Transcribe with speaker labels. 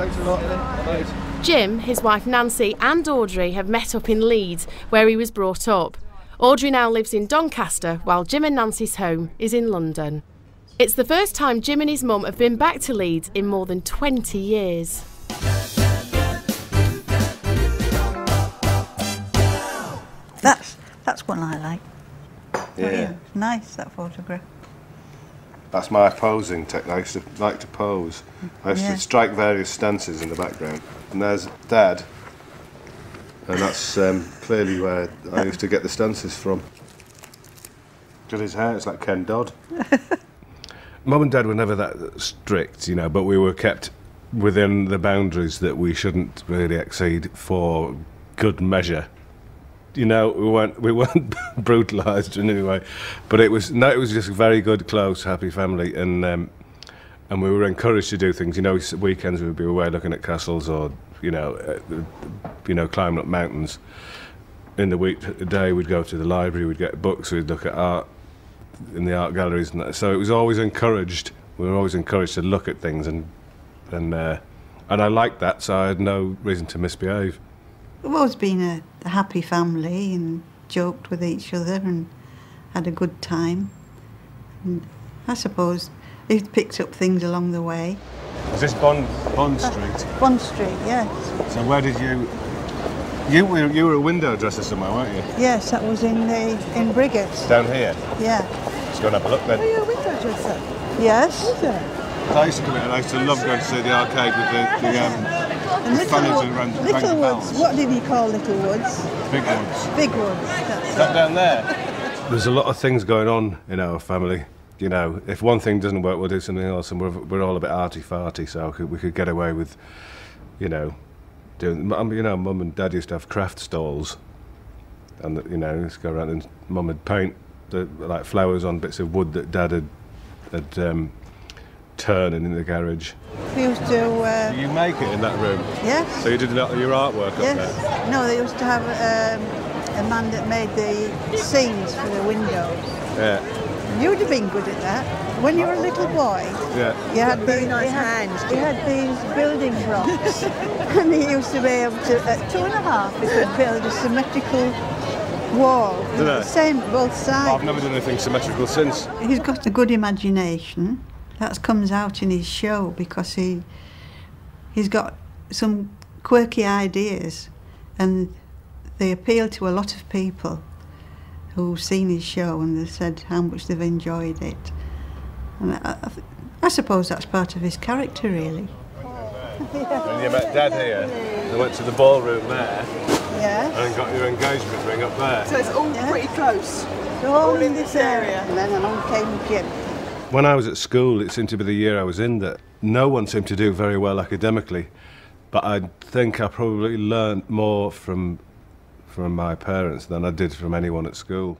Speaker 1: Thanks a lot.
Speaker 2: Jim, his wife Nancy and Audrey have met up in Leeds, where he was brought up. Audrey now lives in Doncaster, while Jim and Nancy's home is in London. It's the first time Jim and his mum have been back to Leeds in more than 20 years.
Speaker 3: That's one I like.
Speaker 1: Yeah.
Speaker 3: Nice, that photograph.
Speaker 1: That's my posing technique. I used to like to pose. I used to strike various stances in the background. And there's Dad. And that's clearly where I used to get the stances from. Got his hair, it's like Ken Dodd. Mum and Dad were never that strict, you know, but we were kept within the boundaries that we shouldn't really exceed for good measure. You know, we weren't brutalised in any way, but it was just a very good, close, happy family, and we were encouraged to do things. You know, weekends we'd be away looking at castles, or you know, climbing up mountains. In the weekday we'd go to the library, we'd get books, we'd look at art in the art galleries, and that. So it was always encouraged. We were always encouraged to look at things, and I liked that, so I had no reason to misbehave.
Speaker 3: We've always been a happy family and joked with each other and had a good time. And I suppose they've picked up things along the way.
Speaker 1: Is this Bond Street?
Speaker 3: Bond Street, yes.
Speaker 1: So where did you were a window dresser somewhere, weren't you?
Speaker 3: Yes, that was in Brigates.
Speaker 1: Down here?
Speaker 3: Yeah.
Speaker 1: Let's go and have a look then.
Speaker 4: Are you a window dresser?
Speaker 3: Yes.
Speaker 4: Is it?
Speaker 1: I used to come in and I used to love going to see the arcade with the funnels and rang
Speaker 4: Little
Speaker 1: bells.
Speaker 4: Woods. What did he call Little Woods?
Speaker 1: Big Woods.
Speaker 4: Big Woods.
Speaker 1: Is that down there? There's a lot of things going on in our family. You know, if one thing doesn't work, we'll do something else, and we're all a bit arty-farty, so we could get away with, you know, doing. You know, Mum and Dad used to have craft stalls, and you know, just go around and Mum would paint like flowers on bits of wood that Dad had turned in the garage.
Speaker 3: We used to...
Speaker 1: Do you make it in that room?
Speaker 3: Yes.
Speaker 1: So you did a lot of your artwork up there?
Speaker 3: No, they used to have a man that made the scenes for the windows.
Speaker 1: Yeah.
Speaker 3: You would have been good at that. When you were a little boy, you had
Speaker 4: very nice hands.
Speaker 3: You had these building blocks, and he used to be able to, at 2.5, he could build a symmetrical wall. The same both sides.
Speaker 1: I've never done anything symmetrical since.
Speaker 3: He's got a good imagination. That comes out in his show because he's got some quirky ideas, and they appeal to a lot of people who've seen his show, and they've said how much they've enjoyed it. And I suppose that's part of his character, really.
Speaker 1: When you met Dad here, I went to the ballroom there, and got your engagement ring up there.
Speaker 4: So it's all pretty close.
Speaker 3: All in this area. And then along came Jim.
Speaker 1: When I was at school, it seemed to be the year I was in that no one seemed to do very well academically, but I think I probably learned more from my parents than I did from anyone at school.